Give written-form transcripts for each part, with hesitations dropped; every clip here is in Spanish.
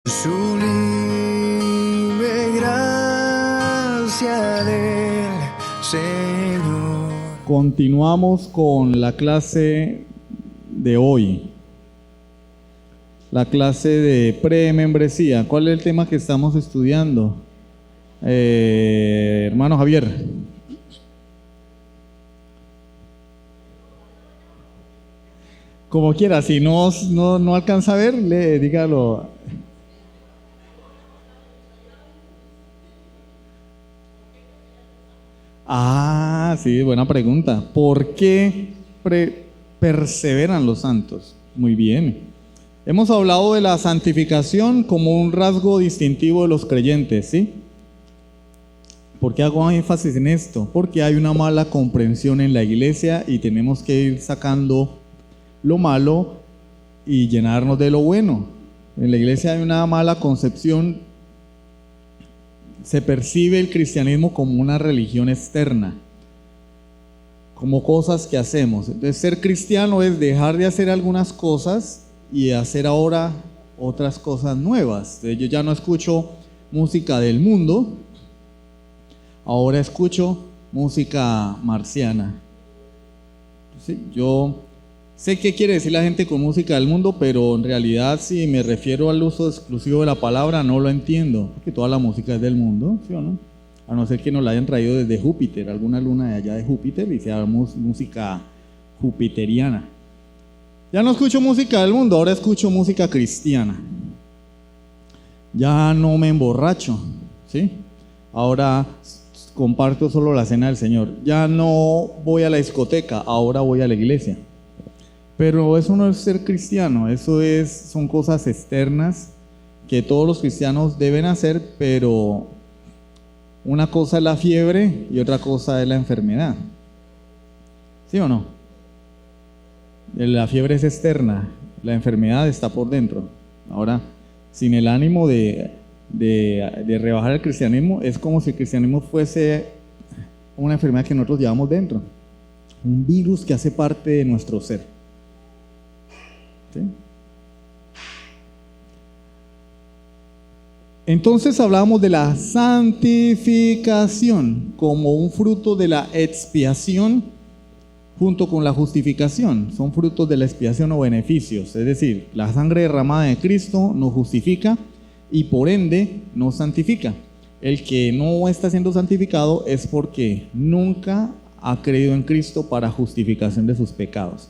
Sublime gracia del Señor. Continuamos con la clase de hoy, la clase de premembresía. ¿Cuál es el tema que estamos estudiando? Hermano Javier. Como quiera, si no alcanza a ver, dígalo. Sí, buena pregunta. ¿Por qué perseveran los santos? Muy bien. Hemos hablado de la santificación como un rasgo distintivo de los creyentes, ¿sí? ¿Por qué hago énfasis en esto? Porque hay una mala comprensión en la iglesia y tenemos que ir sacando lo malo y llenarnos de lo bueno. En la iglesia hay una mala concepción. Se percibe el cristianismo como una religión externa, como cosas que hacemos. Entonces, ser cristiano es dejar de hacer algunas cosas y hacer ahora otras cosas nuevas. Entonces, yo ya no escucho música del mundo, ahora escucho música marciana. ¿Sí? Yo sé qué quiere decir la gente con música del mundo, pero en realidad si me refiero al uso exclusivo de la palabra no lo entiendo, porque toda la música es del mundo, ¿sí o no? A no ser que nos la hayan traído desde Júpiter, alguna luna de allá de Júpiter, y sea música jupiteriana. Ya no escucho música del mundo, ahora escucho música cristiana. Ya no me emborracho, ¿sí? Ahora comparto solo la cena del Señor. Ya no voy a la discoteca, ahora voy a la iglesia. Pero eso no es ser cristiano, son cosas externas que todos los cristianos deben hacer, pero una cosa es la fiebre y otra cosa es la enfermedad. ¿Sí o no? La fiebre es externa, la enfermedad está por dentro. Ahora, sin el ánimo de rebajar el cristianismo, es como si el cristianismo fuese una enfermedad que nosotros llevamos dentro, un virus que hace parte de nuestro ser. ¿Sí? Entonces hablábamos de la santificación como un fruto de la expiación junto con la justificación. Son frutos de la expiación o beneficios, es decir, la sangre derramada de Cristo nos justifica y por ende nos santifica. El que no está siendo santificado es porque nunca ha creído en Cristo para justificación de sus pecados.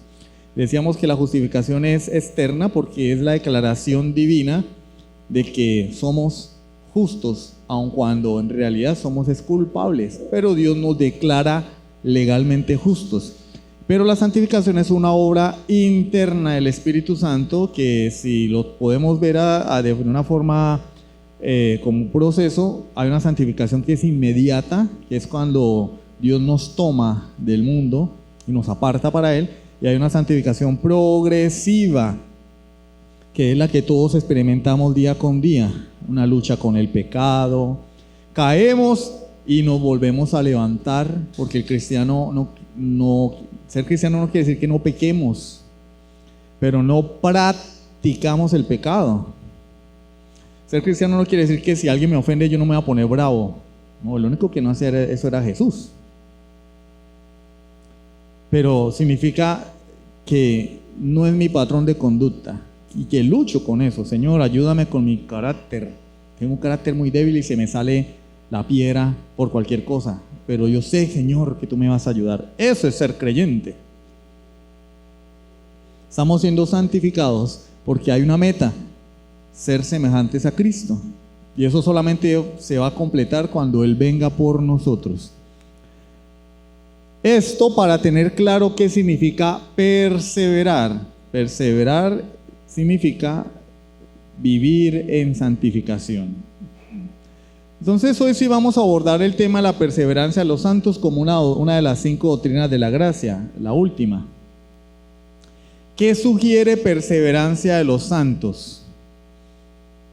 Decíamos que la justificación es externa porque es la declaración divina de que somos justos, aun cuando en realidad somos culpables, pero Dios nos declara legalmente justos. Pero la santificación es una obra interna del Espíritu Santo que, si lo podemos ver de una forma como un proceso, hay una santificación que es inmediata, que es cuando Dios nos toma del mundo y nos aparta para Él. Y hay una santificación progresiva, que es la que todos experimentamos día con día, una lucha con el pecado. Caemos y nos volvemos a levantar, porque el cristiano ser cristiano no quiere decir que no pequemos, pero no practicamos el pecado. Ser cristiano no quiere decir que si alguien me ofende yo no me voy a poner bravo. No, lo único que no hacía eso era Jesús. Pero significa que no es mi patrón de conducta y que lucho con eso. Señor, ayúdame con mi carácter. Tengo un carácter muy débil y se me sale la piedra por cualquier cosa. Pero yo sé, Señor, que tú me vas a ayudar. Eso es ser creyente. Estamos siendo santificados porque hay una meta: ser semejantes a Cristo. Y eso solamente se va a completar cuando Él venga por nosotros. Esto para tener claro qué significa perseverar. Perseverar significa vivir en santificación. Entonces hoy sí vamos a abordar el tema de la perseverancia de los santos como una de las 5 doctrinas de la gracia, la última. ¿Qué sugiere perseverancia de los santos?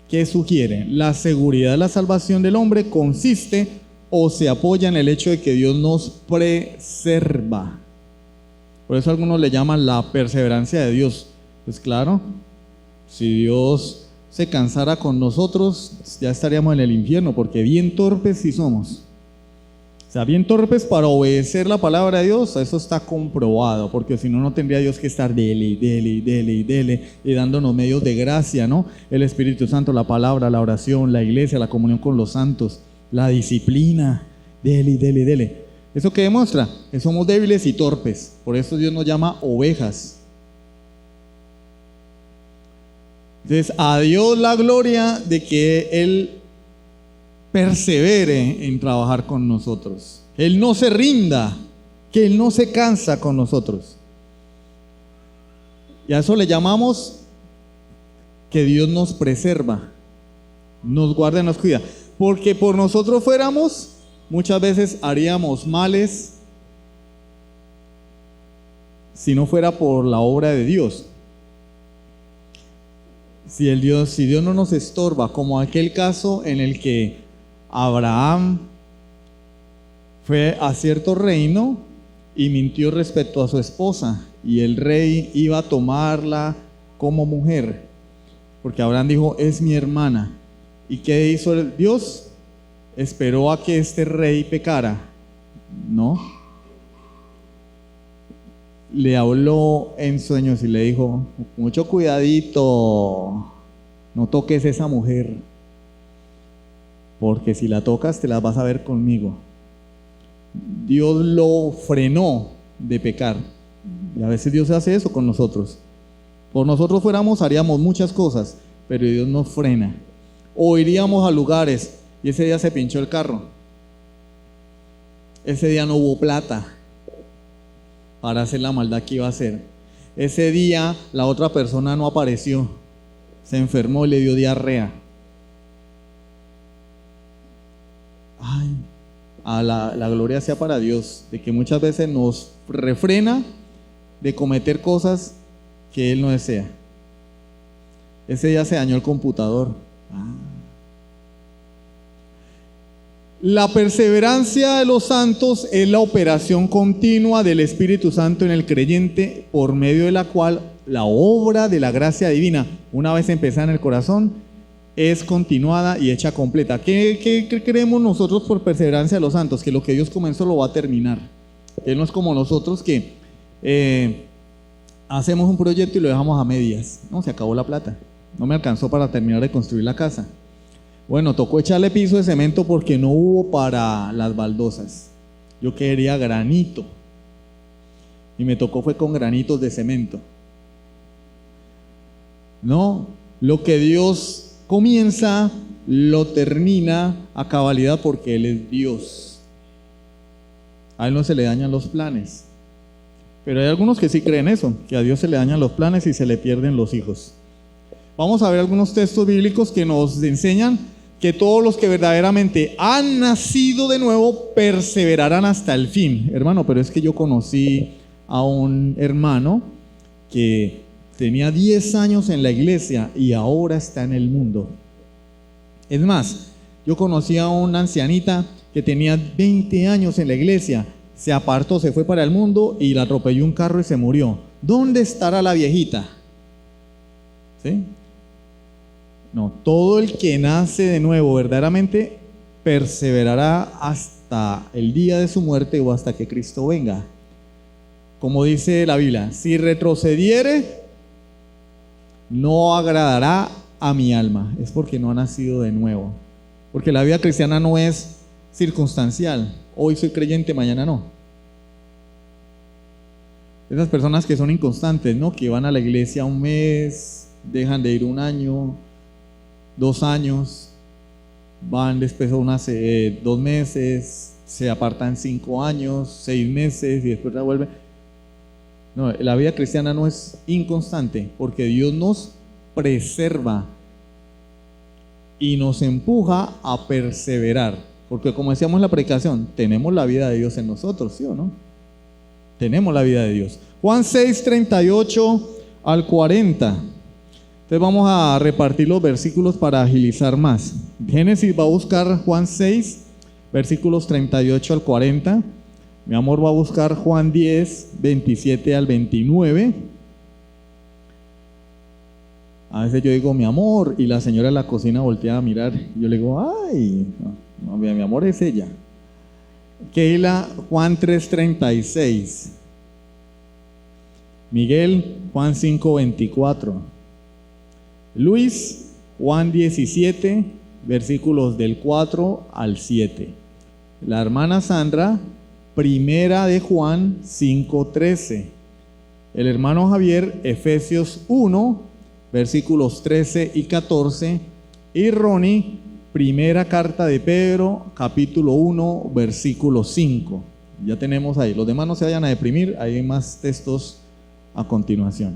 ¿Qué sugiere? La seguridad de la salvación del hombre consiste o se apoya en el hecho de que Dios nos preserva. Por eso algunos le llaman la perseverancia de Dios. Pues claro, si Dios se cansara con nosotros, ya estaríamos en el infierno, porque bien torpes sí somos. O sea, bien torpes para obedecer la palabra de Dios, eso está comprobado, porque si no, no tendría Dios que estar dele y dándonos medios de gracia, ¿no? El Espíritu Santo, la palabra, la oración, la iglesia, la comunión con los santos, la disciplina, dele. ¿Eso qué demuestra? Que somos débiles y torpes, por eso Dios nos llama ovejas. Entonces, a Dios la gloria de que Él persevere en trabajar con nosotros. Él no se rinda, que Él no se cansa con nosotros. Y a eso le llamamos que Dios nos preserva, nos guarda y nos cuida. Porque por nosotros fuéramos, muchas veces haríamos males si no fuera por la obra de Dios. Si Dios no nos estorba, como aquel caso en el que Abraham fue a cierto reino y mintió respecto a su esposa, y el rey iba a tomarla como mujer, porque Abraham dijo, es mi hermana. ¿Y qué hizo Dios? Esperó a que este rey pecara, ¿no? Le habló en sueños y le dijo, mucho cuidadito, no toques esa mujer, porque si la tocas te la vas a ver conmigo. Dios lo frenó de pecar, y a veces Dios hace eso con nosotros. Por nosotros fuéramos, haríamos muchas cosas, pero Dios nos frena. O iríamos a lugares y ese día se pinchó el carro, ese día no hubo plata para hacer la maldad que iba a hacer, ese día la otra persona no apareció, se enfermó y le dio diarrea. Ay, a la gloria sea para Dios, de que muchas veces nos refrena de cometer cosas que Él no desea. Ese día se dañó el computador. La perseverancia de los santos es la operación continua del Espíritu Santo en el creyente, por medio de la cual la obra de la gracia divina, una vez empezada en el corazón, es continuada y hecha completa. ¿Qué creemos nosotros por perseverancia de los santos? Que lo que Dios comenzó lo va a terminar. Él no es como nosotros que hacemos un proyecto y lo dejamos a medias. No, se acabó la plata, no me alcanzó para terminar de construir la casa. Bueno, tocó echarle piso de cemento porque no hubo para las baldosas. Yo quería granito y me tocó fue con granitos de cemento. No, lo que Dios comienza, lo termina a cabalidad porque Él es Dios. A Él no se le dañan los planes. Pero hay algunos que sí creen eso, que a Dios se le dañan los planes y se le pierden los hijos. Vamos a ver algunos textos bíblicos que nos enseñan que todos los que verdaderamente han nacido de nuevo perseverarán hasta el fin. Hermano, pero es que yo conocí a un hermano que tenía 10 años en la iglesia y ahora está en el mundo. Es más, yo conocí a una ancianita que tenía 20 años en la iglesia, se apartó, se fue para el mundo y la atropelló un carro y se murió. ¿Dónde estará la viejita? ¿Sí? No, todo el que nace de nuevo verdaderamente perseverará hasta el día de su muerte o hasta que Cristo venga. Como dice la Biblia, si retrocediere, no agradará a mi alma. Es porque no ha nacido de nuevo. Porque la vida cristiana no es circunstancial. Hoy soy creyente, mañana no. Esas personas que son inconstantes, ¿no? Que van a la iglesia un mes, dejan de ir un año, 2 años, van después a 2 meses, se apartan 5 años, 6 meses y después vuelven. No, la vida cristiana no es inconstante porque Dios nos preserva y nos empuja a perseverar. Porque como decíamos en la predicación, tenemos la vida de Dios en nosotros, ¿sí o no? Tenemos la vida de Dios. Juan 6, 38 al 40. Entonces vamos a repartir los versículos para agilizar más. Génesis va a buscar Juan 6, versículos 38 al 40. Mi amor va a buscar Juan 10, 27 al 29. A veces yo digo mi amor y la señora en la cocina voltea a mirar y yo le digo, ay, no, mi amor es ella. Keila, Juan 3:36. Miguel, Juan 5:24. Luis, Juan 17, versículos del 4 al 7. La hermana Sandra, primera de Juan 5:13. El hermano Javier, Efesios 1, versículos 13 y 14. Y Ronnie, primera carta de Pedro, capítulo 1, versículo 5. Ya tenemos ahí. Los demás no se vayan a deprimir, hay más textos a continuación.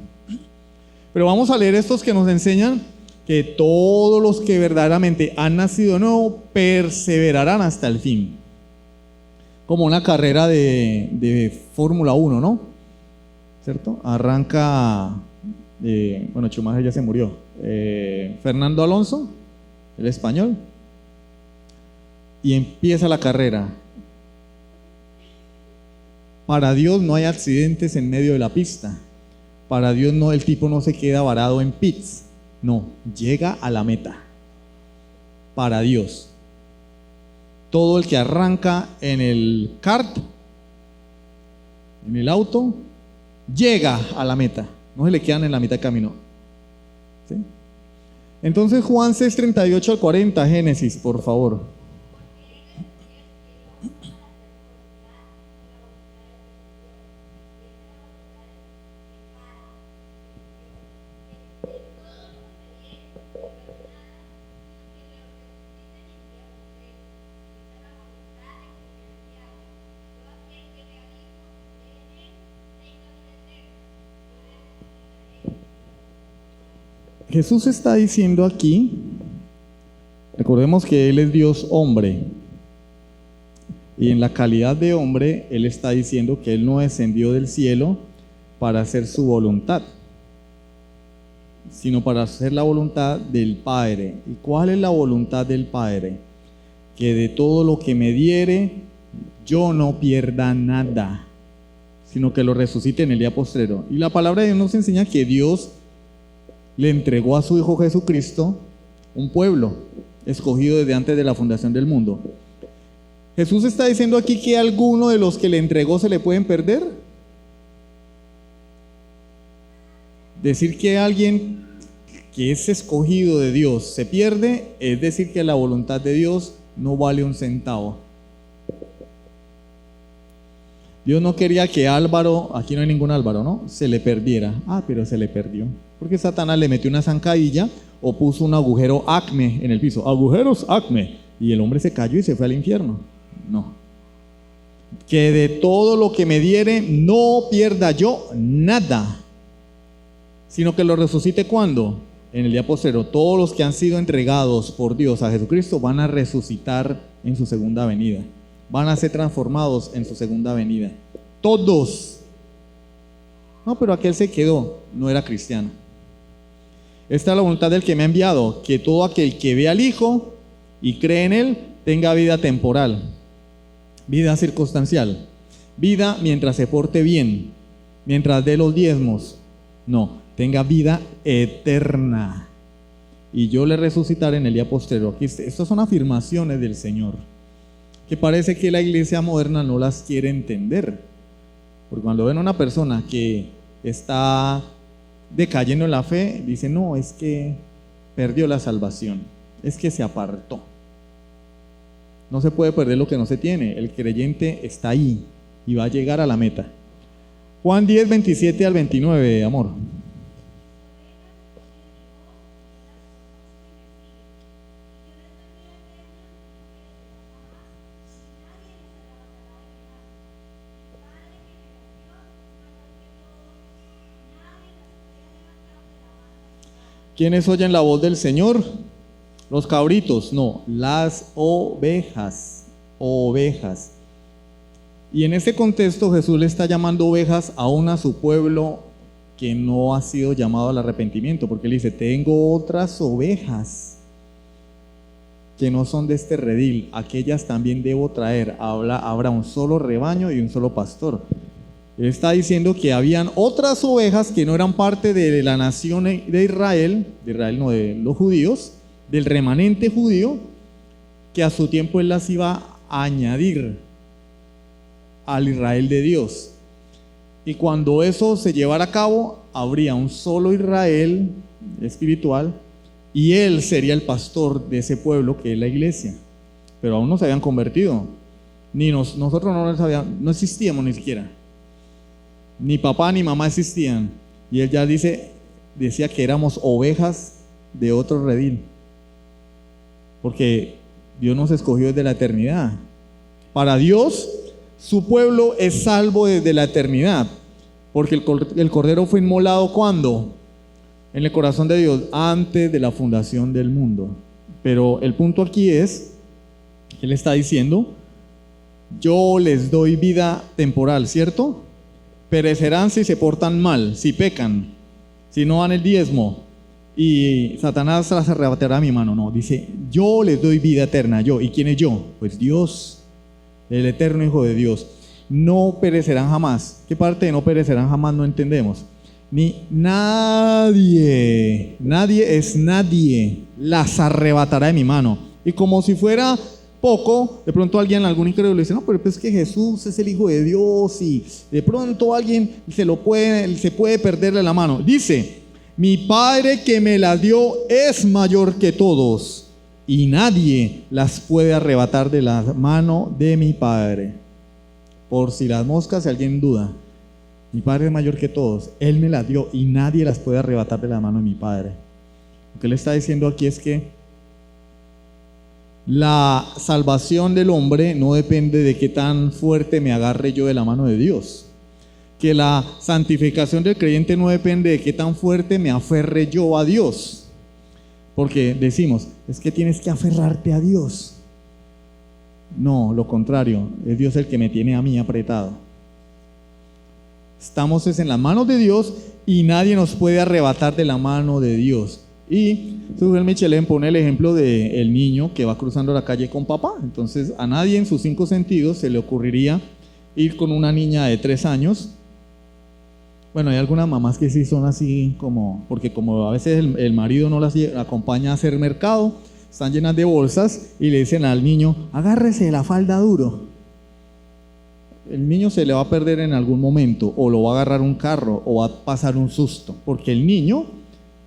Pero vamos a leer estos que nos enseñan que todos los que verdaderamente han nacido de nuevo perseverarán hasta el fin. Como una carrera de Fórmula 1, ¿no? ¿Cierto? Arranca, bueno, Schumacher ya se murió. Fernando Alonso, el español, y empieza la carrera. Para Dios no hay accidentes en medio de la pista. Para Dios no, el tipo no se queda varado en pits. No, llega a la meta. Para Dios. Todo el que arranca en el kart, en el auto, llega a la meta. No se le quedan en la mitad de camino. ¿Sí? Entonces Juan 6:38 al 40, Génesis, por favor. Jesús está diciendo aquí, recordemos que Él es Dios hombre, y en la calidad de hombre, Él está diciendo que Él no descendió del cielo para hacer su voluntad, sino para hacer la voluntad del Padre. ¿Y cuál es la voluntad del Padre? Que de todo lo que me diere, yo no pierda nada, sino que lo resucite en el día postrero. Y la palabra de Dios nos enseña que Dios le entregó a su Hijo Jesucristo un pueblo escogido desde antes de la fundación del mundo. Jesús está diciendo aquí que alguno de los que le entregó se le pueden perder. Decir que alguien que es escogido de Dios se pierde, es decir que la voluntad de Dios no vale un centavo. Dios no quería que Álvaro, aquí no hay ningún Álvaro, ¿no?, se le perdiera. Pero se le perdió. Porque Satanás le metió una zancadilla o puso un agujero Acme en el piso. Agujeros Acme. Y el hombre se cayó y se fue al infierno. No. Que de todo lo que me diere no pierda yo nada, sino que lo resucite ¿cuándo? En el día postrero. Todos los que han sido entregados por Dios a Jesucristo van a resucitar en su segunda venida. Van a ser transformados en su segunda venida. Todos. No, pero aquel se quedó, no era cristiano. Esta es la voluntad del que me ha enviado, que todo aquel que ve al Hijo y cree en Él tenga vida temporal, vida circunstancial, vida mientras se porte bien, mientras dé los diezmos. No, tenga vida eterna. Y yo le resucitaré en el día postrero. Aquí, estas son afirmaciones del Señor, que parece que la iglesia moderna no las quiere entender. Porque cuando ven a una persona que está decayendo en la fe, dicen, no, es que perdió la salvación, es que se apartó. No se puede perder lo que no se tiene. El creyente está ahí y va a llegar a la meta. Juan 10, 27 al 29, amor. ¿Quiénes oyen la voz del Señor? Los cabritos, no, las ovejas, ovejas. Y en este contexto Jesús le está llamando ovejas aún a su pueblo que no ha sido llamado al arrepentimiento, porque él dice, tengo otras ovejas que no son de este redil, aquellas también debo traer. Habrá un solo rebaño y un solo pastor. Él está diciendo que habían otras ovejas que no eran parte de la nación de Israel no, de los judíos, del remanente judío, que a su tiempo Él las iba a añadir al Israel de Dios. Y cuando eso se llevara a cabo, habría un solo Israel espiritual y Él sería el pastor de ese pueblo que es la iglesia. Pero aún no se habían convertido, nosotros no existíamos ni siquiera. Ni papá ni mamá existían. Y él ya decía que éramos ovejas de otro redil. Porque Dios nos escogió desde la eternidad. Para Dios, su pueblo es salvo desde la eternidad. Porque el Cordero fue inmolado ¿cuándo? En el corazón de Dios, antes de la fundación del mundo. Pero el punto aquí es, Él está diciendo, yo les doy vida temporal, ¿cierto? Perecerán si se portan mal, si pecan, si no dan el diezmo, y Satanás las arrebatará a mi mano. No, dice, yo les doy vida eterna, yo. ¿Y quién es yo? Pues Dios, el eterno Hijo de Dios. No perecerán jamás. ¿Qué parte de no perecerán jamás no entendemos? Ni nadie las arrebatará de mi mano. Y como si fuera poco, de pronto alguien, algún incrédulo dice, no, pero es que Jesús es el Hijo de Dios y de pronto alguien se puede perderle la mano. Dice, mi Padre que me la dio es mayor que todos y nadie las puede arrebatar de la mano de mi Padre. Por si las moscas, si alguien duda, mi Padre es mayor que todos, Él me las dio y nadie las puede arrebatar de la mano de mi Padre. Lo que Él está diciendo aquí es que la salvación del hombre no depende de qué tan fuerte me agarre yo de la mano de Dios. Que la santificación del creyente no depende de qué tan fuerte me aferre yo a Dios. Porque decimos, es que tienes que aferrarte a Dios. No, lo contrario, es Dios el que me tiene a mí apretado. Estamos en las manos de Dios y nadie nos puede arrebatar de la mano de Dios. Y Sujel Michelén pone el ejemplo del niño que va cruzando la calle con papá. Entonces a nadie en sus 5 sentidos se le ocurriría ir con una niña de 3 años. Bueno, hay algunas mamás que sí son así porque como a veces el marido no las acompaña a hacer mercado, están llenas de bolsas y le dicen al niño, agárrese de la falda duro. El niño se le va a perder en algún momento, o lo va a agarrar un carro, o va a pasar un susto, porque el niño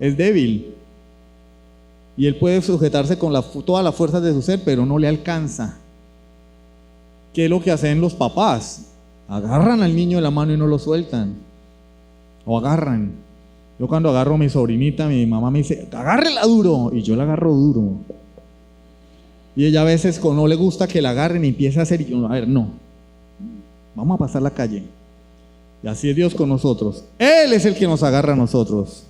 es débil. Y él puede sujetarse con todas las fuerzas de su ser, pero no le alcanza. ¿Qué es lo que hacen los papás? Agarran al niño de la mano y no lo sueltan. O agarran. Yo cuando agarro a mi sobrinita, mi mamá me dice, agárrela duro. Y yo la agarro duro. Y ella a veces no le gusta que la agarren y empieza a hacer, y yo, a ver, no. Vamos a pasar la calle. Y así es Dios con nosotros. Él es el que nos agarra a nosotros.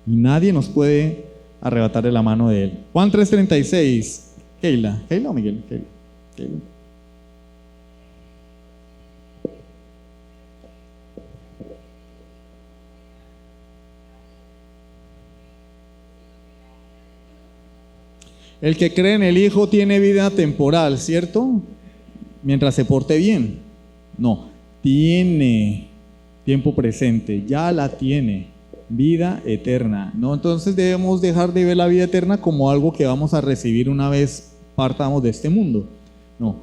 Y nadie nos puede arrebatar de la mano de Él. Juan 3:36. Keila o Miguel? Keila. El que cree en el Hijo tiene vida temporal, ¿cierto? Mientras se porte bien. No, tiene tiempo presente, ya la tiene. Vida eterna, ¿no? Entonces debemos dejar de ver la vida eterna como algo que vamos a recibir una vez partamos de este mundo. No,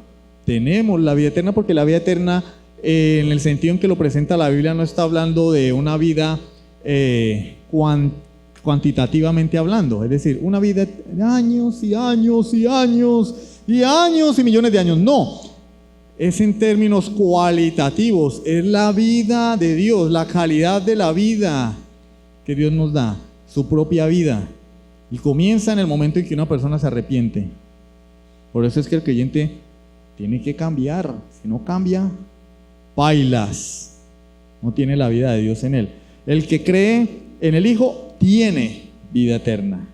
tenemos la vida eterna porque la vida eterna, en el sentido en que lo presenta la Biblia, no está hablando de una vida cuantitativamente hablando, es decir, una vida de años y años y años y años y millones de años. No, es en términos cualitativos, es la vida de Dios, la calidad de la vida que Dios nos da, su propia vida, y comienza en el momento en que una persona se arrepiente. Por eso es que el creyente tiene que cambiar. Si no cambia, bailas, no tiene la vida de Dios en él. El que cree en el Hijo tiene vida eterna.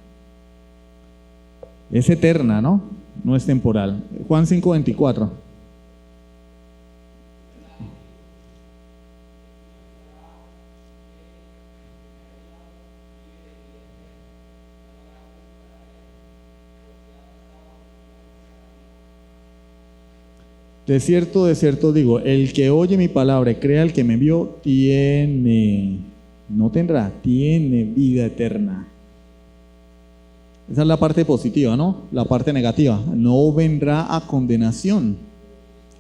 Es eterna, ¿no? No es temporal. Juan 5:24. de cierto os digo, el que oye mi palabra y crea al que me envió, no tendrá, tiene vida eterna. Esa es la parte positiva, ¿no? La parte negativa, no vendrá a condenación.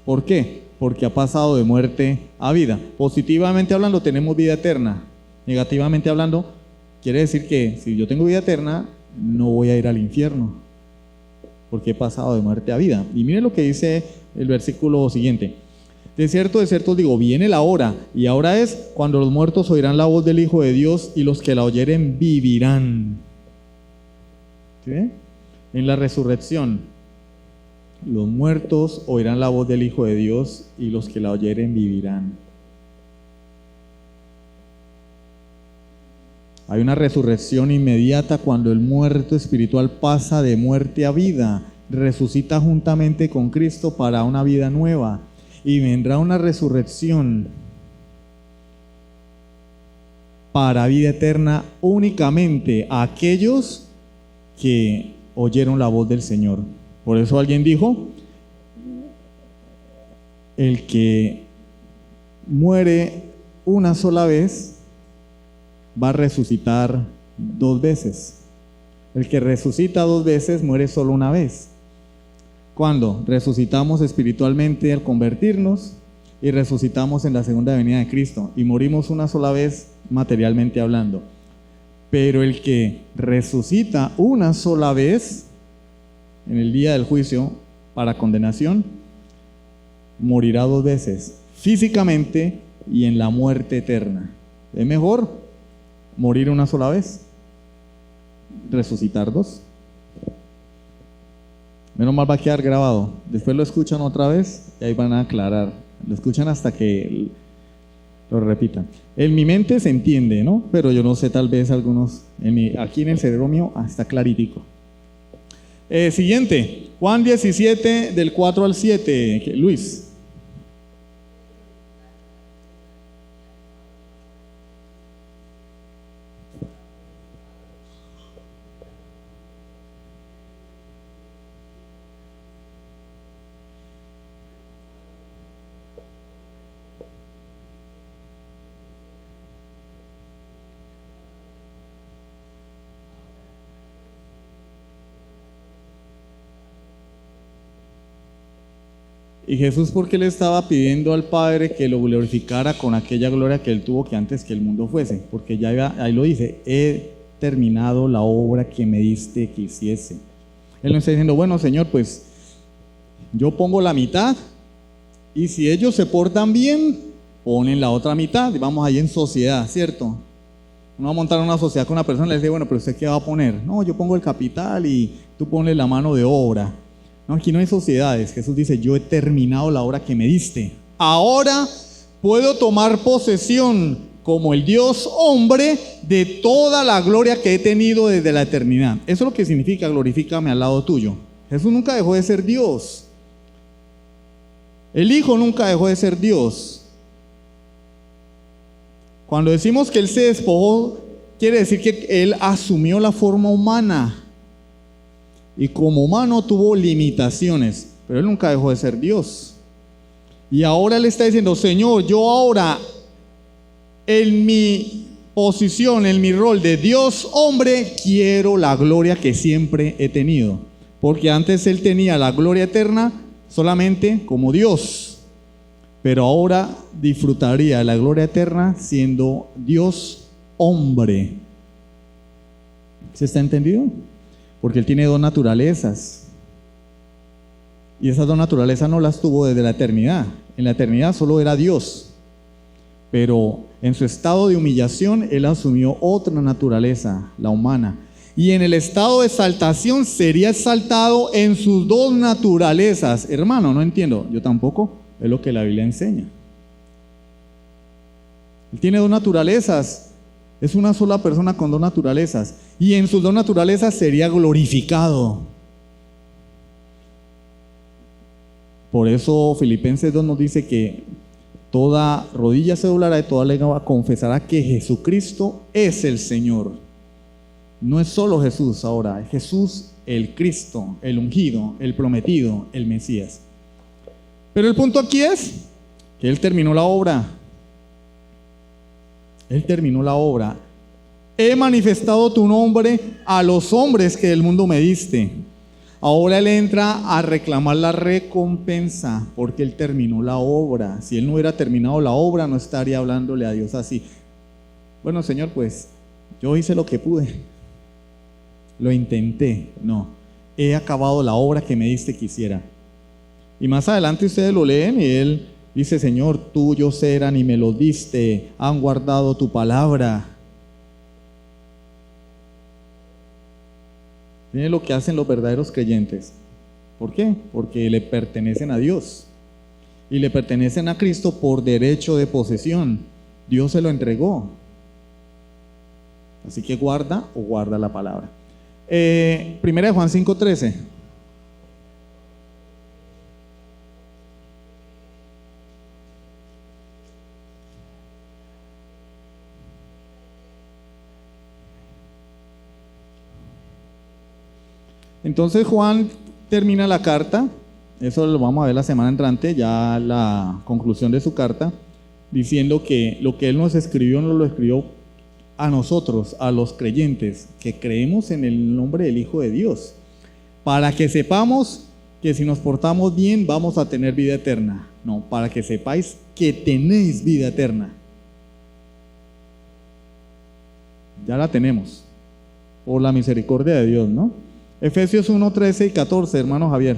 ¿Por qué? Porque ha pasado de muerte a vida. Positivamente hablando, tenemos vida eterna. Negativamente hablando, quiere decir que si yo tengo vida eterna, no voy a ir al infierno, porque he pasado de muerte a vida. Y miren lo que dice el versículo siguiente. De cierto os digo, viene la hora, y ahora es cuando los muertos oirán la voz del Hijo de Dios, y los que la oyeren vivirán. ¿Sí? En la resurrección, los muertos oirán la voz del Hijo de Dios, y los que la oyeren vivirán. Hay una resurrección inmediata cuando el muerto espiritual pasa de muerte a vida, resucita juntamente con Cristo para una vida nueva, y vendrá una resurrección para vida eterna únicamente a aquellos que oyeron la voz del Señor. Por eso alguien dijo, el que muere una sola vez va a resucitar 2 veces. El que resucita 2 veces muere solo una vez. ¿Cuándo? Resucitamos espiritualmente al convertirnos y resucitamos en la segunda venida de Cristo y morimos una sola vez materialmente hablando. Pero el que resucita una sola vez en el día del juicio para condenación, morirá 2 veces, físicamente y en la muerte eterna. Es mejor morir una sola vez, resucitar 2. Menos mal va a quedar grabado. Después lo escuchan otra vez y ahí van a aclarar. Lo escuchan hasta que lo repitan. En mi mente se entiende, ¿no? Pero yo no sé, tal vez algunos, aquí en el cerebro mío, está claritico. Siguiente, Juan 17, del 4 al 7. Luis. Y Jesús, ¿por qué le estaba pidiendo al Padre que lo glorificara con aquella gloria que él tuvo que antes que el mundo fuese? Porque ya ahí lo dice, he terminado la obra que me diste que hiciese. Él no está diciendo, bueno, Señor, pues yo pongo la mitad y si ellos se portan bien, ponen la otra mitad y vamos ahí en sociedad, ¿cierto? Uno va a montar una sociedad con una persona y le dice, bueno, pero ¿usted qué va a poner? No, yo pongo el capital y tú pones la mano de obra. No, aquí no hay sociedades. Jesús dice, yo he terminado la obra que me diste. Ahora puedo tomar posesión como el Dios hombre de toda la gloria que he tenido desde la eternidad. Eso es lo que significa glorifícame al lado tuyo. Jesús nunca dejó de ser Dios. El Hijo nunca dejó de ser Dios. Cuando decimos que Él se despojó, quiere decir que Él asumió la forma humana. Y como humano tuvo limitaciones, pero Él nunca dejó de ser Dios. Y ahora Él está diciendo, Señor, yo ahora en mi posición, en mi rol de Dios hombre, quiero la gloria que siempre he tenido. Porque antes Él tenía la gloria eterna solamente como Dios, pero ahora disfrutaría de la gloria eterna siendo Dios hombre. ¿Se está entendido? Porque Él tiene 2 naturalezas. Y esas 2 naturalezas no las tuvo desde la eternidad. En la eternidad solo era Dios. Pero en su estado de humillación, Él asumió otra naturaleza, la humana. Y en el estado de exaltación sería exaltado en sus 2 naturalezas. Hermano, no entiendo. Yo tampoco. Es lo que la Biblia enseña. Él tiene 2 naturalezas. Es una sola persona con 2 naturalezas. Y en sus 2 naturalezas sería glorificado. Por eso Filipenses 2 nos dice que toda rodilla se doblará y toda lengua confesará que Jesucristo es el Señor. No es solo Jesús ahora, es Jesús el Cristo, el ungido, el prometido, el Mesías. Pero el punto aquí es que Él terminó la obra. Él terminó la obra. He manifestado tu nombre a los hombres que del mundo me diste. Ahora Él entra a reclamar la recompensa porque Él terminó la obra. Si Él no hubiera terminado la obra, no estaría hablándole a Dios así. Bueno, Señor, pues yo hice lo que pude. Lo intenté. No, he acabado la obra que me diste que hiciera. Y más adelante ustedes lo leen y Él dice: Señor, tuyos eran y me los diste, han guardado tu palabra. Miren lo que hacen los verdaderos creyentes. ¿Por qué? Porque le pertenecen a Dios y le pertenecen a Cristo por derecho de posesión. Dios se lo entregó. Así que guarda o guarda la palabra. Primera de Juan 5:13. Entonces Juan termina la carta, eso lo vamos a ver la semana entrante, ya la conclusión de su carta, diciendo que lo que él nos escribió no lo escribió a nosotros, a los creyentes, que creemos en el nombre del Hijo de Dios, para que sepamos que si nos portamos bien vamos a tener vida eterna. No, para que sepáis que tenéis vida eterna. Ya la tenemos, por la misericordia de Dios, ¿no? Efesios 1, 13 y 14, hermano Javier.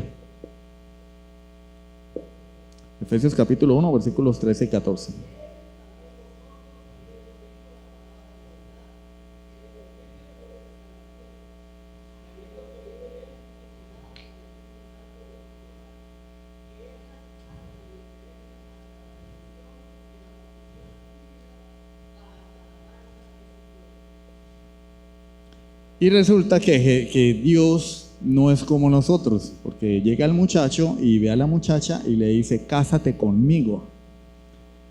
Efesios capítulo 1, versículos 13 y 14. Y resulta que Dios no es como nosotros, porque llega el muchacho y ve a la muchacha y le dice: cásate conmigo.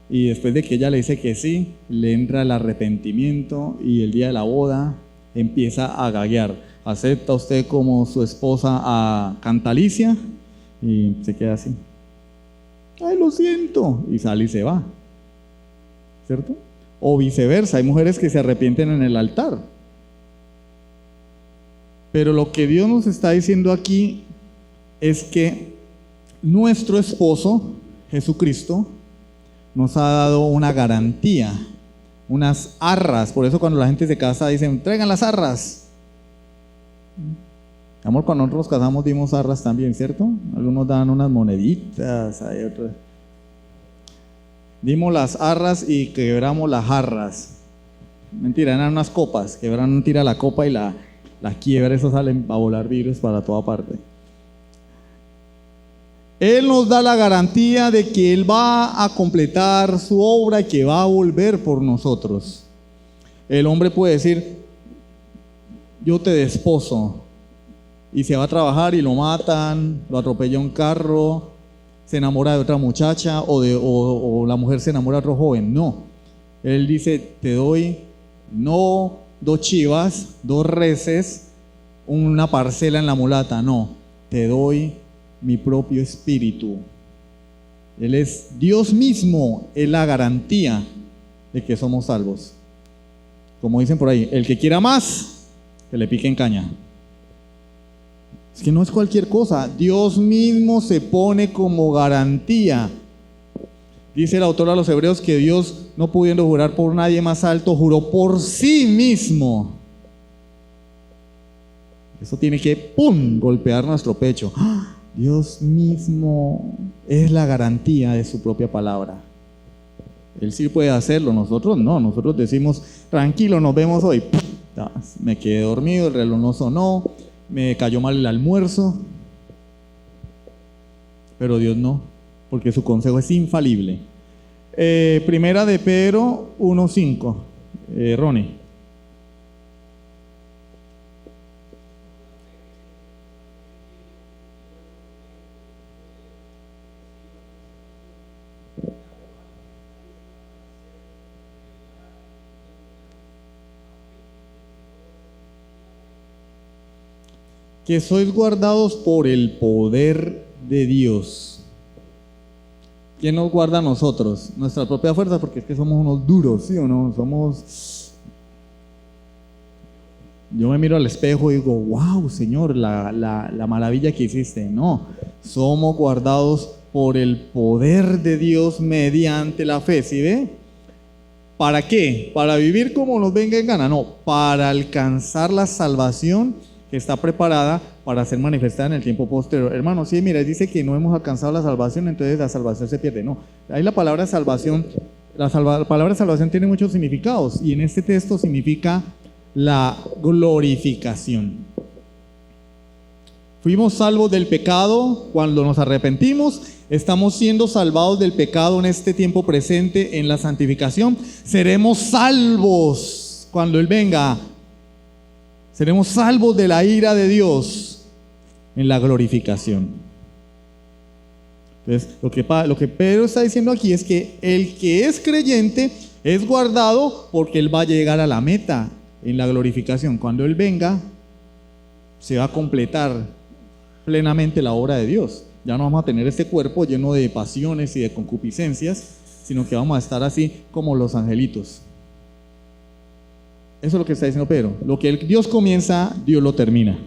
Y después de que ella le dice que sí, le entra el arrepentimiento y el día de la boda empieza a gaguear. ¿Acepta usted como su esposa a Cantalicia? Y se queda así: ay, lo siento, y sale y se va, ¿cierto? O viceversa, hay mujeres que se arrepienten en el altar. Pero lo que Dios nos está diciendo aquí es que nuestro esposo, Jesucristo, nos ha dado una garantía, unas arras. Por eso cuando la gente se casa dicen: traigan las arras. Amor, cuando nosotros nos casamos dimos arras también, ¿cierto? Algunos dan unas moneditas, hay otros. Dimos las arras y quebramos las jarras. Mentira, eran unas copas. Quebran, tira la copa y la quiebra, eso salen a volar virus para toda parte. Él nos da la garantía de que Él va a completar su obra y que va a volver por nosotros. El hombre puede decir: yo te desposo, y se va a trabajar y lo matan, lo atropella un carro, se enamora de otra muchacha o la mujer se enamora de otro joven. No, Él dice: te doy no 2 chivas, 2 reses, una parcela en la mulata. No, te doy mi propio espíritu. Él es Dios mismo, es la garantía de que somos salvos. Como dicen por ahí: el que quiera más, que le pique en caña. Es que no es cualquier cosa. Dios mismo se pone como garantía. Dice el autor a los Hebreos que Dios, no pudiendo jurar por nadie más alto, juró por sí mismo. Eso tiene que, ¡pum!, golpear nuestro pecho. ¡Ah! Dios mismo es la garantía de su propia palabra. Él sí puede hacerlo, nosotros no. Nosotros decimos: tranquilo, nos vemos hoy. Me quedé dormido, el reloj no sonó, me cayó mal el almuerzo. Pero Dios no, porque su consejo es infalible. Primera de Pedro 1:5. Ronnie. Que sois guardados por el poder de Dios. ¿Quién nos guarda a nosotros? Nuestra propia fuerza, porque es que somos unos duros, ¿sí o no? Yo me miro al espejo y digo, wow, Señor, la maravilla que hiciste. No, somos guardados por el poder de Dios mediante la fe, ¿sí ve? ¿Para qué? ¿Para vivir como nos venga en gana? No, para alcanzar la salvación que está preparada para ser manifestada en el tiempo posterior. Hermano, sí, mira, dice que no hemos alcanzado la salvación, entonces la salvación se pierde. No, ahí la palabra salvación, la palabra salvación tiene muchos significados, y en este texto significa la glorificación. Fuimos salvos del pecado cuando nos arrepentimos. Estamos siendo salvados del pecado en este tiempo presente en la santificación. Seremos salvos cuando Él venga. Seremos salvos de la ira de Dios en la glorificación. Entonces, lo que Pedro está diciendo aquí es que el que es creyente es guardado porque Él va a llegar a la meta en la glorificación. Cuando Él venga, se va a completar plenamente la obra de Dios. Ya no vamos a tener este cuerpo lleno de pasiones y de concupiscencias, sino que vamos a estar así como los angelitos. Eso es lo que está diciendo Pedro. Lo que Dios comienza, Dios lo termina.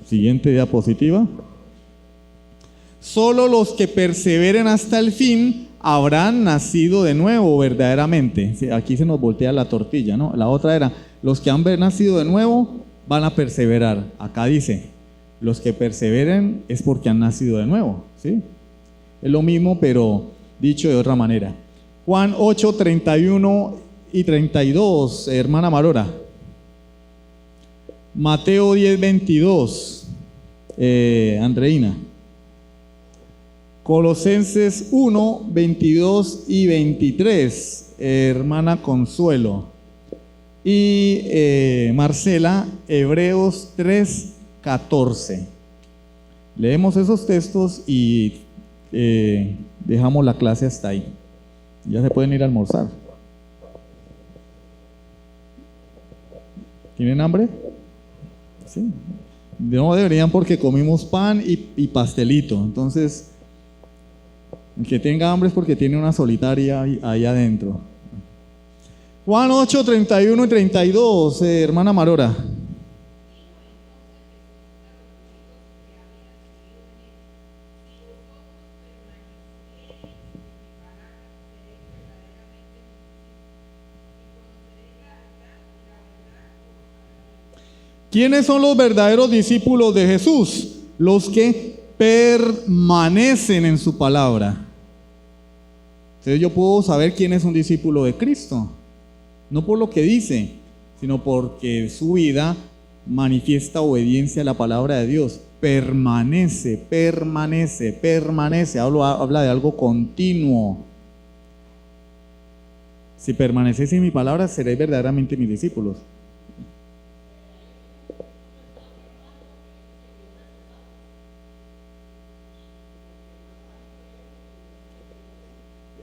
Siguiente diapositiva. Solo los que perseveren hasta el fin habrán nacido de nuevo verdaderamente. Sí, aquí se nos voltea la tortilla, ¿no? La otra era, los que han nacido de nuevo van a perseverar. Acá dice, los que perseveren es porque han nacido de nuevo, ¿sí? Es lo mismo, pero dicho de otra manera. Juan 8, 31 y 32, hermana Marora. Mateo 10, 22, Andreina. Colosenses 1, 22 y 23, hermana Consuelo. Y Marcela, Hebreos 3, 14. Leemos esos textos y dejamos la clase hasta ahí. Ya se pueden ir a almorzar. ¿Tienen hambre? Sí. No deberían, porque comimos pan y pastelito. Entonces, el que tenga hambre es porque tiene una solitaria ahí adentro. Juan 8, 31 y 32, hermana Marora. ¿Quiénes son los verdaderos discípulos de Jesús? Los que permanecen en su palabra. Entonces yo puedo saber quién es un discípulo de Cristo, no por lo que dice, sino porque su vida manifiesta obediencia a la palabra de Dios. Permanece, permanece, permanece. Habla de algo continuo. Si permanecéis en mi palabra, seréis verdaderamente mis discípulos.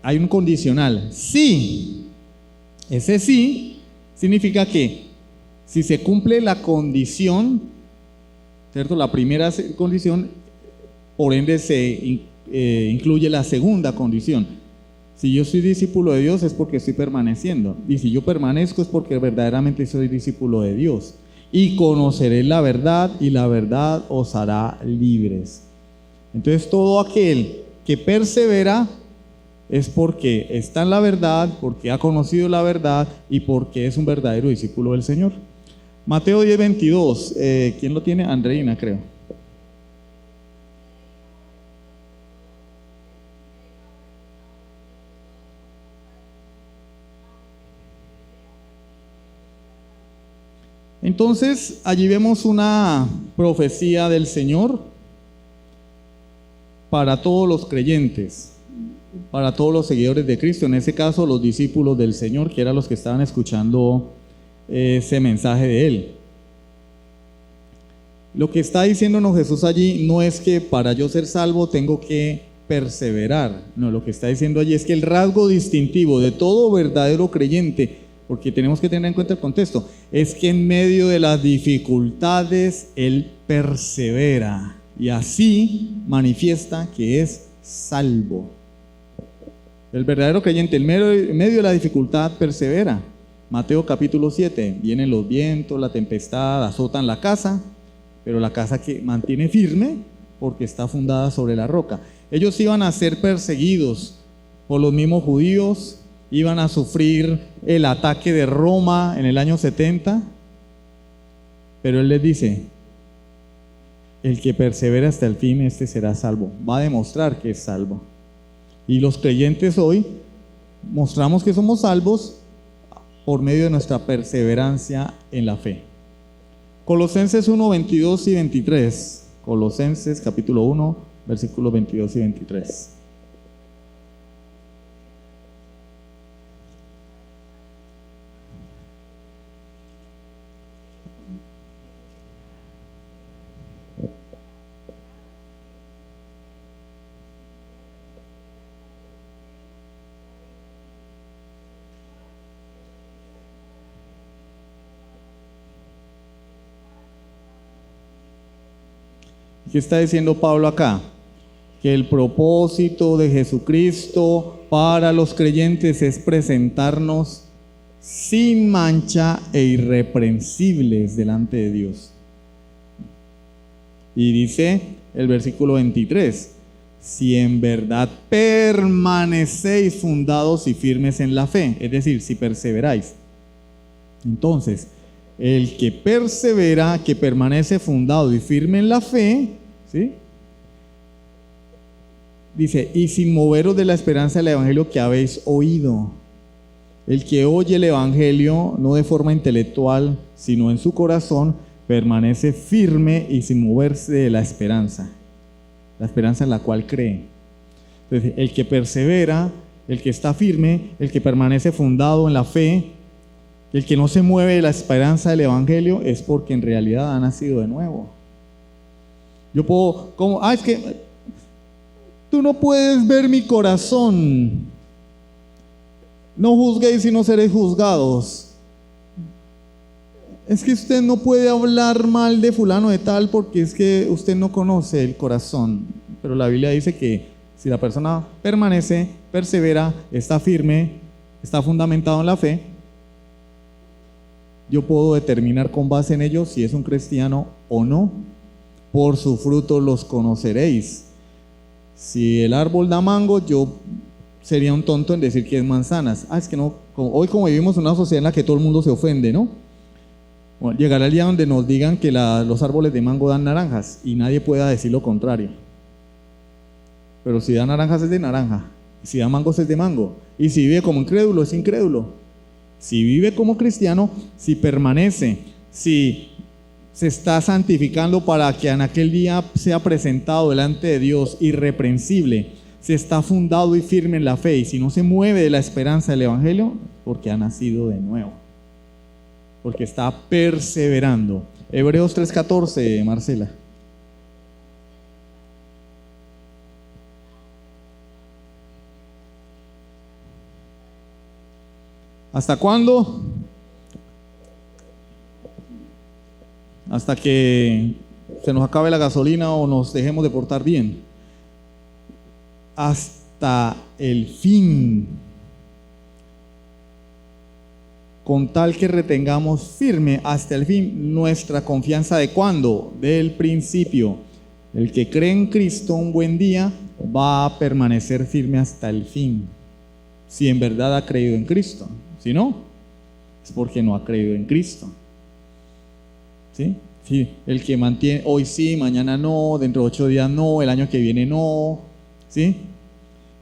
Hay un condicional, sí. Ese sí significa que si se cumple la condición, ¿cierto? La primera condición, por ende se incluye la segunda condición. Si yo soy discípulo de Dios es porque estoy permaneciendo, y si yo permanezco es porque verdaderamente soy discípulo de Dios. Y conoceréis la verdad, y la verdad os hará libres. Entonces todo aquel que persevera es porque está en la verdad, porque ha conocido la verdad y porque es un verdadero discípulo del Señor. Mateo 10, 22, ¿quién lo tiene? Andreina, creo. Entonces, allí vemos una profecía del Señor para todos los creyentes, para todos los seguidores de Cristo, en ese caso los discípulos del Señor, que eran los que estaban escuchando ese mensaje de Él. Lo que está diciéndonos Jesús allí no es que para yo ser salvo tengo que perseverar, no, lo que está diciendo allí es que el rasgo distintivo de todo verdadero creyente, porque tenemos que tener en cuenta el contexto, es que en medio de las dificultades Él persevera y así manifiesta que es salvo. El verdadero creyente en medio de la dificultad persevera. Mateo capítulo 7, vienen los vientos, la tempestad, azotan la casa, pero la casa que mantiene firme porque está fundada sobre la roca. Ellos iban a ser perseguidos por los mismos judíos, iban a sufrir el ataque de Roma en el año 70, pero Él les dice, el que persevera hasta el fin, este será salvo. Va a demostrar que es salvo. Y los creyentes hoy mostramos que somos salvos por medio de nuestra perseverancia en la fe. Colosenses 1, 22 y 23. Colosenses capítulo 1, versículos 22 y 23. ¿Qué está diciendo Pablo acá? Que el propósito de Jesucristo para los creyentes es presentarnos sin mancha e irreprensibles delante de Dios. Y dice el versículo 23, si en verdad permanecéis fundados y firmes en la fe, es decir, si perseveráis. Entonces, el que persevera, que permanece fundado y firme en la fe, ¿sí? Dice, y sin moveros de la esperanza del evangelio que habéis oído. El que oye el evangelio, no de forma intelectual, sino en su corazón, permanece firme y sin moverse de la esperanza en la cual cree. Entonces, el que persevera, el que está firme, el que permanece fundado en la fe, el que no se mueve de la esperanza del evangelio, es porque en realidad ha nacido de nuevo. Yo puedo, es que tú no puedes ver mi corazón. No juzguéis y no seréis juzgados. Es que usted no puede hablar mal de fulano de tal porque es que usted no conoce el corazón. Pero la Biblia dice que si la persona permanece, persevera, está firme, está fundamentado en la fe, yo puedo determinar con base en ello si es un cristiano o no. Por su fruto los conoceréis. Si el árbol da mango, yo sería un tonto en decir que es manzanas. Es que no, hoy como vivimos en una sociedad en la que todo el mundo se ofende, ¿no? Bueno, llegará el día donde nos digan que los árboles de mango dan naranjas y nadie pueda decir lo contrario. Pero si da naranjas es de naranja, si da mangos es de mango, y si vive como incrédulo es incrédulo. Si vive como cristiano, si permanece, si se está santificando para que en aquel día sea presentado delante de Dios irreprensible, si está fundado y firme en la fe, y si no se mueve de la esperanza del evangelio, porque ha nacido de nuevo, porque está perseverando. Hebreos 3:14, Marcela. ¿Hasta cuándo? Hasta que se nos acabe la gasolina o nos dejemos de portar bien. Hasta el fin. Con tal que retengamos firme hasta el fin nuestra confianza. ¿De cuándo? Del principio. El que cree en Cristo un buen día va a permanecer firme hasta el fin. Si en verdad ha creído en Cristo. Si no, es porque no ha creído en Cristo. ¿Sí? Sí, el que mantiene hoy sí, mañana no, dentro de 8 días no, el año que viene no, ¿sí?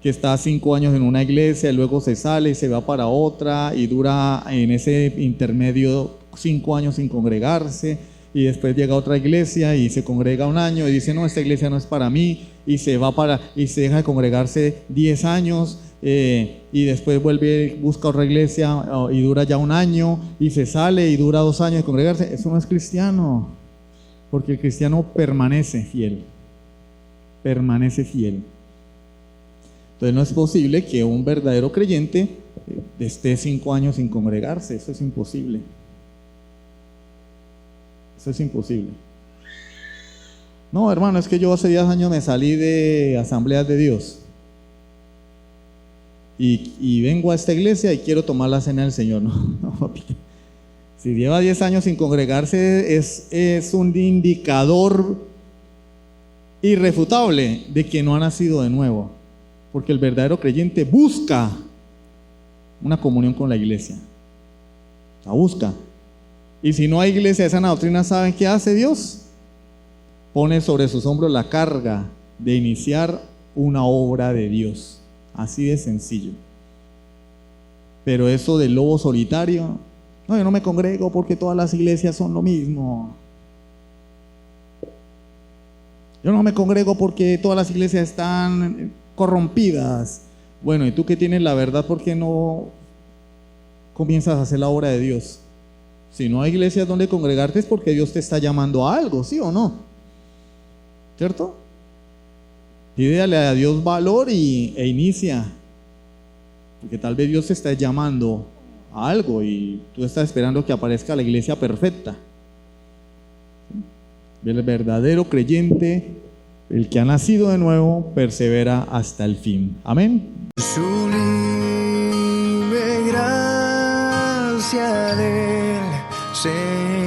Que está 5 años en una iglesia, y luego se sale y se va para otra y dura en ese intermedio 5 años sin congregarse, y después llega a otra iglesia y se congrega un año y dice no, esta iglesia no es para mí, y se deja de congregarse 10 años. Y después vuelve, busca otra iglesia y dura ya un año y se sale y dura 2 años de congregarse. Eso no es cristiano, porque el cristiano permanece fiel. Permanece fiel. Entonces no es posible que un verdadero creyente esté 5 años sin congregarse. Eso es imposible. Eso es imposible. No, hermano, es que yo hace 10 años me salí de Asambleas de Dios. Y vengo a esta iglesia y quiero tomar la cena del Señor. No, no, papito. Si lleva 10 años sin congregarse, es un indicador irrefutable de que no ha nacido de nuevo. Porque el verdadero creyente busca una comunión con la iglesia. La busca. Y si no hay iglesia de sana doctrina, ¿saben qué hace Dios? Pone sobre sus hombros la carga de iniciar una obra de Dios. Así de sencillo. Pero eso del lobo solitario, no, yo no me congrego porque todas las iglesias son lo mismo. Yo no me congrego porque todas las iglesias están corrompidas. Bueno, y tú que tienes la verdad, ¿por qué no comienzas a hacer la obra de Dios? Si no hay iglesias donde congregarte es porque Dios te está llamando a algo, ¿sí o no? ¿Cierto? Pídele a Dios valor e inicia. Porque tal vez Dios te está llamando a algo y tú estás esperando que aparezca la iglesia perfecta. El verdadero creyente, el que ha nacido de nuevo, persevera hasta el fin. Amén. Sublime gracia del Señor.